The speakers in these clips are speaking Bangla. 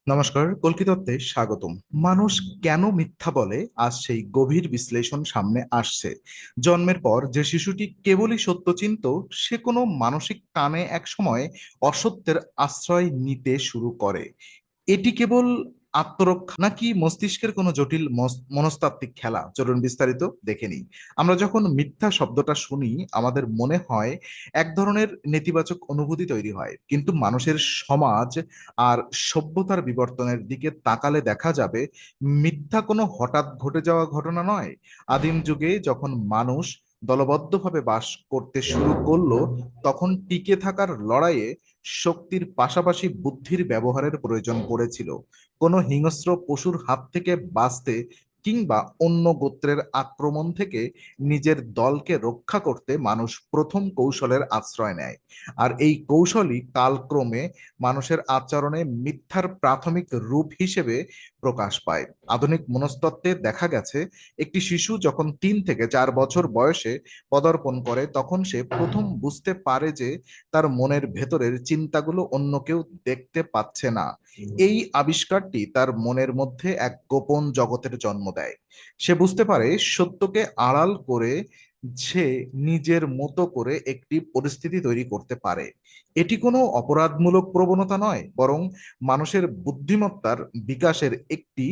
নমস্কার, কল্কিতত্ত্বে স্বাগতম। মানুষ কেন মিথ্যা বলে, আজ সেই গভীর বিশ্লেষণ সামনে আসছে। জন্মের পর যে শিশুটি কেবলই সত্য চিনত, সে কোনো মানসিক টানে একসময় অসত্যের আশ্রয় নিতে শুরু করে। এটি কেবল আত্মরক্ষা নাকি মস্তিষ্কের কোনো জটিল মনস্তাত্ত্বিক খেলা? চলুন বিস্তারিত দেখে নিই। আমরা যখন মিথ্যা শব্দটা শুনি, আমাদের মনে হয় এক ধরনের নেতিবাচক অনুভূতি তৈরি হয়, কিন্তু মানুষের সমাজ আর সভ্যতার বিবর্তনের দিকে তাকালে দেখা যাবে মিথ্যা কোনো হঠাৎ ঘটে যাওয়া ঘটনা নয়। আদিম যুগে যখন মানুষ দলবদ্ধভাবে বাস করতে শুরু করলো, তখন টিকে থাকার লড়াইয়ে শক্তির পাশাপাশি বুদ্ধির ব্যবহারের প্রয়োজন পড়েছিল। কোনো হিংস্র পশুর হাত থেকে বাঁচতে কিংবা অন্য গোত্রের আক্রমণ থেকে নিজের দলকে রক্ষা করতে মানুষ প্রথম কৌশলের আশ্রয় নেয়। আর এই কৌশলই কালক্রমে মানুষের আচরণে মিথ্যার প্রাথমিক রূপ হিসেবে প্রকাশ পায়। আধুনিক মনস্তত্ত্বে দেখা গেছে, একটি শিশু যখন 3 থেকে 4 বছর বয়সে পদার্পণ করে, তখন সে প্রথম বুঝতে পারে যে তার মনের ভেতরের চিন্তাগুলো অন্য কেউ দেখতে পাচ্ছে না। এই আবিষ্কারটি তার মনের মধ্যে এক গোপন জগতের জন্ম দেয়। সে বুঝতে পারে সত্যকে আড়াল করে সে নিজের মতো করে একটি পরিস্থিতি তৈরি করতে পারে। এটি কোনো অপরাধমূলক প্রবণতা নয়, বরং মানুষের বুদ্ধিমত্তার বিকাশের একটি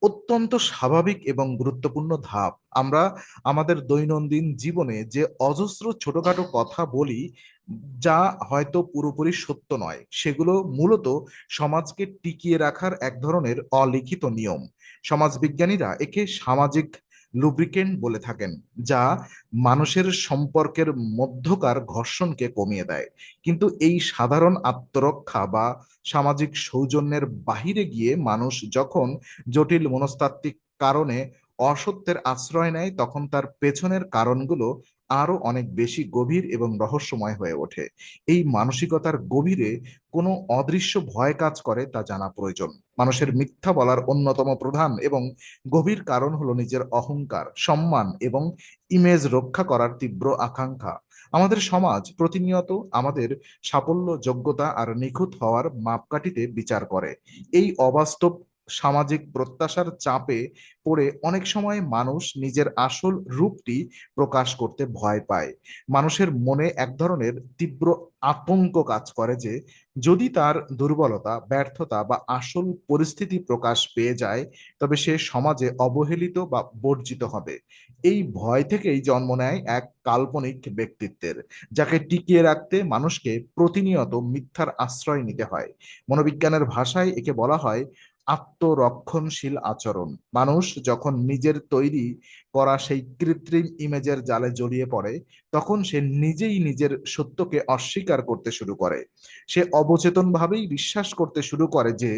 অত্যন্ত স্বাভাবিক এবং গুরুত্বপূর্ণ ধাপ। আমরা আমাদের দৈনন্দিন জীবনে যে অজস্র ছোটখাটো কথা বলি, যা হয়তো পুরোপুরি সত্য নয়, সেগুলো মূলত সমাজকে টিকিয়ে রাখার এক ধরনের অলিখিত নিয়ম। সমাজবিজ্ঞানীরা একে সামাজিক লুব্রিকেন্ট বলে থাকেন, যা মানুষের সম্পর্কের মধ্যকার ঘর্ষণকে কমিয়ে দেয়। কিন্তু এই সাধারণ আত্মরক্ষা বা সামাজিক সৌজন্যের বাহিরে গিয়ে মানুষ যখন জটিল মনস্তাত্ত্বিক কারণে অসত্যের আশ্রয় নেয়, তখন তার পেছনের কারণগুলো আরো অনেক বেশি গভীর এবং রহস্যময় হয়ে ওঠে। এই মানসিকতার গভীরে কোনো অদৃশ্য ভয় কাজ করে তা জানা প্রয়োজন। মানুষের মিথ্যা বলার অন্যতম প্রধান এবং গভীর কারণ হলো নিজের অহংকার, সম্মান এবং ইমেজ রক্ষা করার তীব্র আকাঙ্ক্ষা। আমাদের সমাজ প্রতিনিয়ত আমাদের সাফল্য, যোগ্যতা আর নিখুঁত হওয়ার মাপকাঠিতে বিচার করে। এই অবাস্তব সামাজিক প্রত্যাশার চাপে পড়ে অনেক সময় মানুষ নিজের আসল রূপটি প্রকাশ করতে ভয় পায়। মানুষের মনে এক ধরনের তীব্র আতঙ্ক কাজ করে যে যদি তার দুর্বলতা, ব্যর্থতা বা আসল পরিস্থিতি প্রকাশ পেয়ে যায়, তবে সে সমাজে অবহেলিত বা বর্জিত হবে। এই ভয় থেকেই জন্ম নেয় এক কাল্পনিক ব্যক্তিত্বের, যাকে টিকিয়ে রাখতে মানুষকে প্রতিনিয়ত মিথ্যার আশ্রয় নিতে হয়। মনোবিজ্ঞানের ভাষায় একে বলা হয় আত্মরক্ষণশীল আচরণ। মানুষ যখন নিজের তৈরি করা সেই কৃত্রিম ইমেজের জালে জড়িয়ে পড়ে, তখন সে নিজেই নিজের সত্যকে অস্বীকার করতে শুরু করে। সে অবচেতনভাবেই বিশ্বাস করতে শুরু করে যে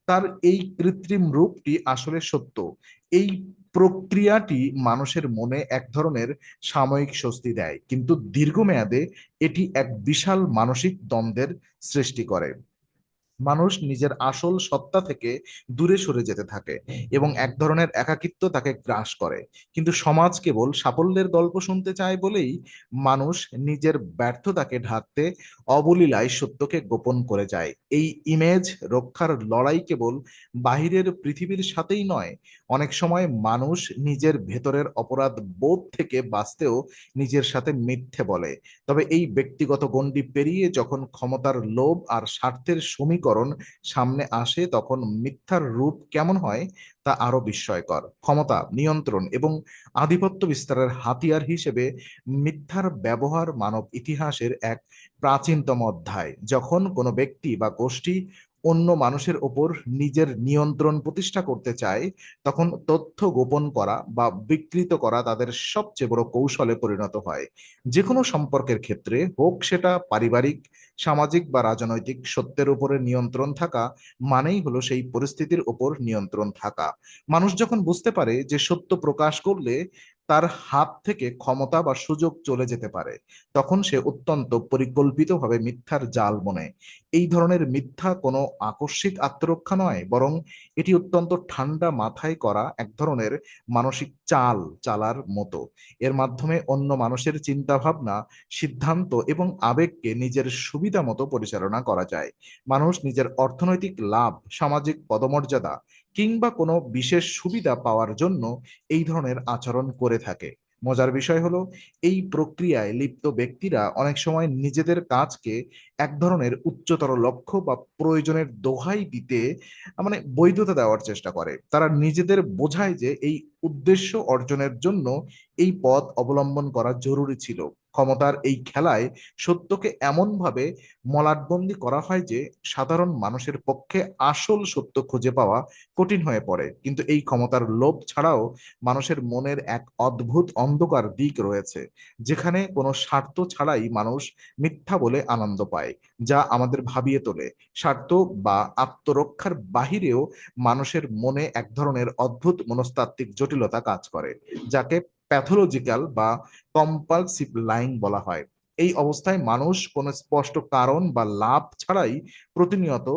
তার এই কৃত্রিম রূপটি আসলে সত্য। এই প্রক্রিয়াটি মানুষের মনে এক ধরনের সাময়িক স্বস্তি দেয়, কিন্তু দীর্ঘমেয়াদে এটি এক বিশাল মানসিক দ্বন্দ্বের সৃষ্টি করে। মানুষ নিজের আসল সত্তা থেকে দূরে সরে যেতে থাকে এবং এক ধরনের একাকিত্ব তাকে গ্রাস করে। কিন্তু সমাজ কেবল সাফল্যের গল্প শুনতে চায় বলেই মানুষ নিজের ব্যর্থতাকে ঢাকতে অবলীলায় সত্যকে গোপন করে যায়। এই ইমেজ রক্ষার লড়াই কেবল বাহিরের পৃথিবীর সাথেই নয়, অনেক সময় মানুষ নিজের ভেতরের অপরাধ বোধ থেকে বাঁচতেও নিজের সাথে মিথ্যে বলে। তবে এই ব্যক্তিগত গণ্ডি পেরিয়ে যখন ক্ষমতার লোভ আর স্বার্থের সমীকরণ সামনে আসে, তখন মিথ্যার রূপ কেমন হয় তা আরো বিস্ময়কর। ক্ষমতা, নিয়ন্ত্রণ এবং আধিপত্য বিস্তারের হাতিয়ার হিসেবে মিথ্যার ব্যবহার মানব ইতিহাসের এক প্রাচীনতম অধ্যায়। যখন কোনো ব্যক্তি বা গোষ্ঠী অন্য মানুষের ওপর নিজের নিয়ন্ত্রণ প্রতিষ্ঠা করতে চায়, তখন তথ্য গোপন করা বা বিকৃত করা তাদের সবচেয়ে বড় কৌশলে পরিণত হয়। যে কোনো সম্পর্কের ক্ষেত্রে হোক সেটা পারিবারিক, সামাজিক বা রাজনৈতিক, সত্যের উপরে নিয়ন্ত্রণ থাকা মানেই হলো সেই পরিস্থিতির উপর নিয়ন্ত্রণ থাকা। মানুষ যখন বুঝতে পারে যে সত্য প্রকাশ করলে তার হাত থেকে ক্ষমতা বা সুযোগ চলে যেতে পারে, তখন সে অত্যন্ত পরিকল্পিতভাবে মিথ্যার জাল বুনে। এই ধরনের মিথ্যা কোনো আকস্মিক আত্মরক্ষা নয়, বরং এটি অত্যন্ত ঠান্ডা মাথায় করা এক ধরনের মানসিক চাল চালার মতো। এর মাধ্যমে অন্য মানুষের চিন্তা ভাবনা, সিদ্ধান্ত এবং আবেগকে নিজের সুবিধা মতো পরিচালনা করা যায়। মানুষ নিজের অর্থনৈতিক লাভ, সামাজিক পদমর্যাদা কিংবা কোনো বিশেষ সুবিধা পাওয়ার জন্য এই ধরনের আচরণ করে থাকে। মজার বিষয় হলো, এই প্রক্রিয়ায় লিপ্ত ব্যক্তিরা অনেক সময় নিজেদের কাজকে এক ধরনের উচ্চতর লক্ষ্য বা প্রয়োজনের দোহাই দিতে বৈধতা দেওয়ার চেষ্টা করে। তারা নিজেদের বোঝায় যে এই উদ্দেশ্য অর্জনের জন্য এই পথ অবলম্বন করা জরুরি ছিল। ক্ষমতার এই খেলায় সত্যকে এমনভাবে মলাটবন্দি করা হয় যে সাধারণ মানুষের পক্ষে আসল সত্য খুঁজে পাওয়া কঠিন হয়ে পড়ে। কিন্তু এই ক্ষমতার লোভ ছাড়াও মানুষের মনের এক অদ্ভুত অন্ধকার দিক রয়েছে, যেখানে কোনো স্বার্থ ছাড়াই মানুষ মিথ্যা বলে আনন্দ পায়, যা আমাদের ভাবিয়ে তোলে। স্বার্থ বা আত্মরক্ষার বাহিরেও মানুষের মনে এক ধরনের অদ্ভুত মনস্তাত্ত্বিক জটিলতা কাজ করে, যাকে প্যাথোলজিক্যাল বা কম্পালসিভ লাইং বলা হয়। এই অবস্থায় মানুষ কোনো স্পষ্ট কারণ বা লাভ ছাড়াই প্রতিনিয়ত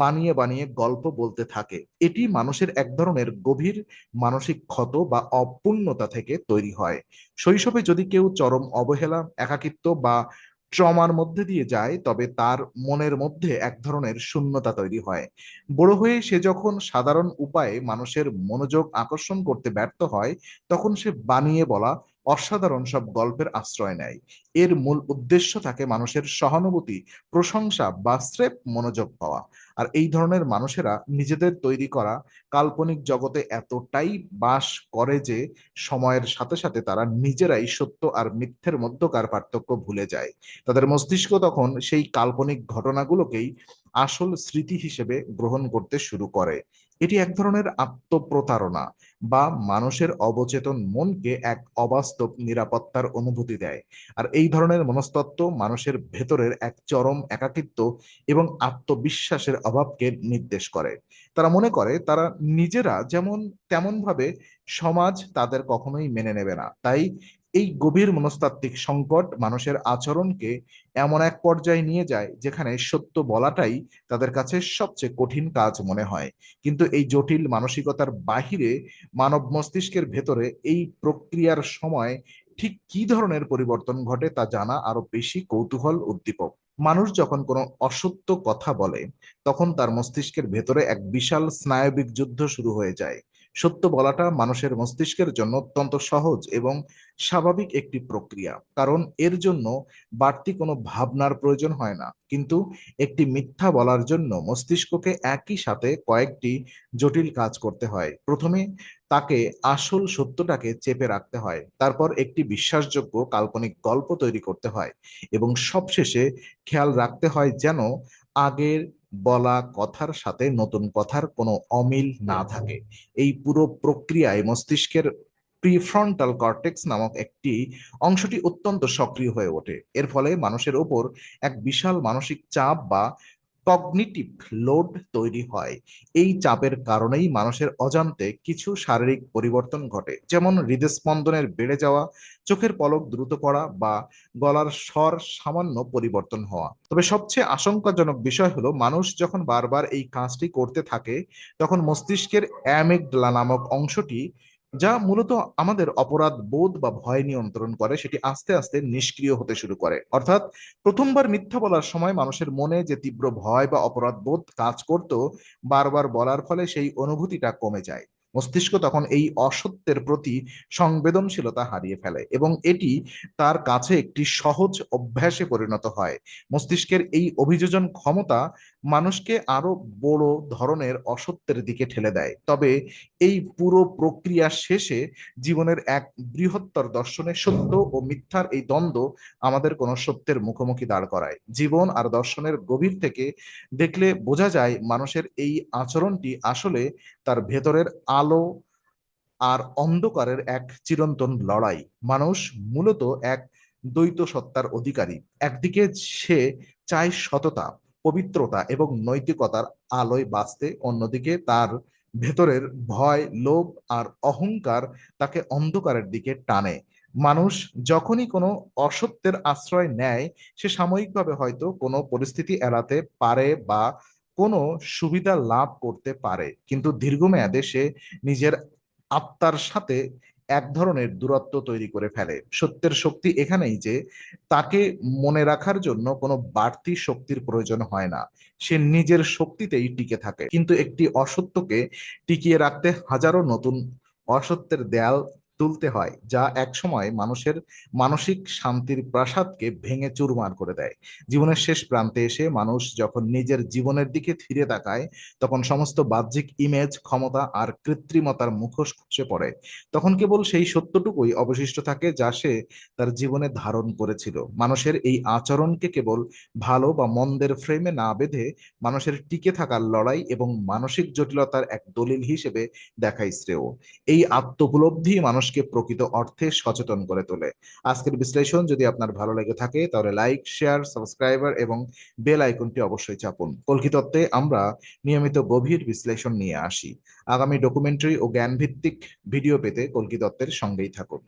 বানিয়ে বানিয়ে গল্প বলতে থাকে। এটি মানুষের এক ধরনের গভীর মানসিক ক্ষত বা অপূর্ণতা থেকে তৈরি হয়। শৈশবে যদি কেউ চরম অবহেলা, একাকিত্ব বা ট্রমার মধ্যে দিয়ে যায়, তবে তার মনের মধ্যে এক ধরনের শূন্যতা তৈরি হয়। বড় হয়ে সে যখন সাধারণ উপায়ে মানুষের মনোযোগ আকর্ষণ করতে ব্যর্থ হয়, তখন সে বানিয়ে বলা অসাধারণ সব গল্পের আশ্রয় নেয়। এর মূল উদ্দেশ্য থাকে মানুষের সহানুভূতি, প্রশংসা বা স্রেফ মনোযোগ পাওয়া। আর এই ধরনের মানুষেরা নিজেদের তৈরি করা কাল্পনিক জগতে এতটাই বাস করে যে সময়ের সাথে সাথে তারা নিজেরাই সত্য আর মিথ্যের মধ্যকার পার্থক্য ভুলে যায়। তাদের মস্তিষ্ক তখন সেই কাল্পনিক ঘটনাগুলোকেই আসল স্মৃতি হিসেবে গ্রহণ করতে শুরু করে। এটি এক ধরনের আত্মপ্রতারণা বা মানুষের অবচেতন মনকে এক অবাস্তব নিরাপত্তার অনুভূতি দেয়। আর এই ধরনের মনস্তত্ত্ব মানুষের ভেতরের এক চরম একাকিত্ব এবং আত্মবিশ্বাসের অভাবকে নির্দেশ করে। তারা মনে করে তারা নিজেরা যেমন তেমন ভাবে সমাজ তাদের কখনোই মেনে নেবে না। তাই এই গভীর মনস্তাত্ত্বিক সংকট মানুষের আচরণকে এমন এক পর্যায়ে নিয়ে যায় যেখানে সত্য বলাটাই তাদের কাছে সবচেয়ে কঠিন কাজ মনে হয়। কিন্তু এই জটিল মানসিকতার বাহিরে মানব মস্তিষ্কের ভেতরে এই প্রক্রিয়ার সময় ঠিক কি ধরনের পরিবর্তন ঘটে তা জানা আরো বেশি কৌতূহল উদ্দীপক। মানুষ যখন কোনো অসত্য কথা বলে, তখন তার মস্তিষ্কের ভেতরে এক বিশাল স্নায়বিক যুদ্ধ শুরু হয়ে যায়। সত্য বলাটা মানুষের মস্তিষ্কের জন্য অত্যন্ত সহজ এবং স্বাভাবিক একটি প্রক্রিয়া, কারণ এর জন্য বাড়তি কোনো ভাবনার প্রয়োজন হয় না। কিন্তু একটি মিথ্যা বলার জন্য মস্তিষ্ককে একই সাথে কয়েকটি জটিল কাজ করতে হয়। প্রথমে তাকে আসল সত্যটাকে চেপে রাখতে হয়, তারপর একটি বিশ্বাসযোগ্য কাল্পনিক গল্প তৈরি করতে হয়, এবং সবশেষে খেয়াল রাখতে হয় যেন আগের বলা কথার সাথে নতুন কথার কোনো অমিল না থাকে। এই পুরো প্রক্রিয়ায় মস্তিষ্কের প্রিফ্রন্টাল কর্টেক্স নামক একটি অংশটি অত্যন্ত সক্রিয় হয়ে ওঠে। এর ফলে মানুষের ওপর এক বিশাল মানসিক চাপ বা কগনিটিভ লোড তৈরি হয়। এই চাপের কারণেই মানুষের অজান্তে কিছু শারীরিক পরিবর্তন ঘটে, যেমন হৃদস্পন্দনের বেড়ে যাওয়া, চোখের পলক দ্রুত পড়া বা গলার স্বর সামান্য পরিবর্তন হওয়া। তবে সবচেয়ে আশঙ্কাজনক বিষয় হলো, মানুষ যখন বারবার এই কাজটি করতে থাকে, তখন মস্তিষ্কের অ্যামিগডালা নামক অংশটি, যা মূলত আমাদের অপরাধ বোধ বা ভয় নিয়ন্ত্রণ করে, সেটি আস্তে আস্তে নিষ্ক্রিয় হতে শুরু করে। অর্থাৎ প্রথমবার মিথ্যা বলার সময় মানুষের মনে যে তীব্র ভয় বা অপরাধ বোধ কাজ করত, বারবার বলার ফলে সেই অনুভূতিটা কমে যায়। মস্তিষ্ক তখন এই অসত্যের প্রতি সংবেদনশীলতা হারিয়ে ফেলে এবং এটি তার কাছে একটি সহজ অভ্যাসে পরিণত হয়। মস্তিষ্কের এই অভিযোজন ক্ষমতা মানুষকে আরো বড় ধরনের অসত্যের দিকে ঠেলে দেয়। তবে এই পুরো প্রক্রিয়া শেষে জীবনের এক বৃহত্তর দর্শনে সত্য ও মিথ্যার এই দ্বন্দ্ব আমাদের কোনো সত্যের মুখোমুখি দাঁড় করায়। জীবন আর দর্শনের গভীর থেকে দেখলে বোঝা যায় মানুষের এই আচরণটি আসলে তার ভেতরের আলো আর অন্ধকারের এক চিরন্তন লড়াই। মানুষ মূলত এক দ্বৈত সত্তার অধিকারী। একদিকে সে চায় সততা, পবিত্রতা এবং নৈতিকতার আলোয় বাঁচতে, অন্যদিকে তার ভেতরের ভয়, লোভ আর অহংকার তাকে অন্ধকারের দিকে টানে। মানুষ যখনই কোনো অসত্যের আশ্রয় নেয়, সে সাময়িকভাবে হয়তো কোনো পরিস্থিতি এড়াতে পারে বা কোনো সুবিধা লাভ করতে পারে, কিন্তু দীর্ঘমেয়াদে সে নিজের আত্মার সাথে এক ধরনের দূরত্ব তৈরি করে ফেলে। সত্যের শক্তি এখানেই যে তাকে মনে রাখার জন্য কোনো বাড়তি শক্তির প্রয়োজন হয় না, সে নিজের শক্তিতেই টিকে থাকে। কিন্তু একটি অসত্যকে টিকিয়ে রাখতে হাজারো নতুন অসত্যের দেয়াল তুলতে হয়, যা একসময় মানুষের মানসিক শান্তির প্রাসাদকে ভেঙে চুরমার করে দেয়। জীবনের শেষ প্রান্তে এসে মানুষ যখন নিজের জীবনের দিকে ফিরে তাকায়, তখন সমস্ত বাহ্যিক ইমেজ, ক্ষমতা আর কৃত্রিমতার মুখোশ খসে পড়ে। তখন কেবল সেই সত্যটুকুই অবশিষ্ট থাকে যা সে তার জীবনে ধারণ করেছিল। মানুষের এই আচরণকে কেবল ভালো বা মন্দের ফ্রেমে না বেঁধে মানুষের টিকে থাকার লড়াই এবং মানসিক জটিলতার এক দলিল হিসেবে দেখাই শ্রেয়। এই আত্মোপলব্ধি মানুষকে প্রকৃত অর্থে সচেতন করে তোলে। আজকের বিশ্লেষণ যদি আপনার ভালো লেগে থাকে তাহলে লাইক, শেয়ার, সাবস্ক্রাইবার এবং বেল আইকনটি অবশ্যই চাপুন। কল্কিতত্ত্বে আমরা নিয়মিত গভীর বিশ্লেষণ নিয়ে আসি। আগামী ডকুমেন্টারি ও জ্ঞানভিত্তিক ভিডিও পেতে কল্কিতত্ত্বের সঙ্গেই থাকুন।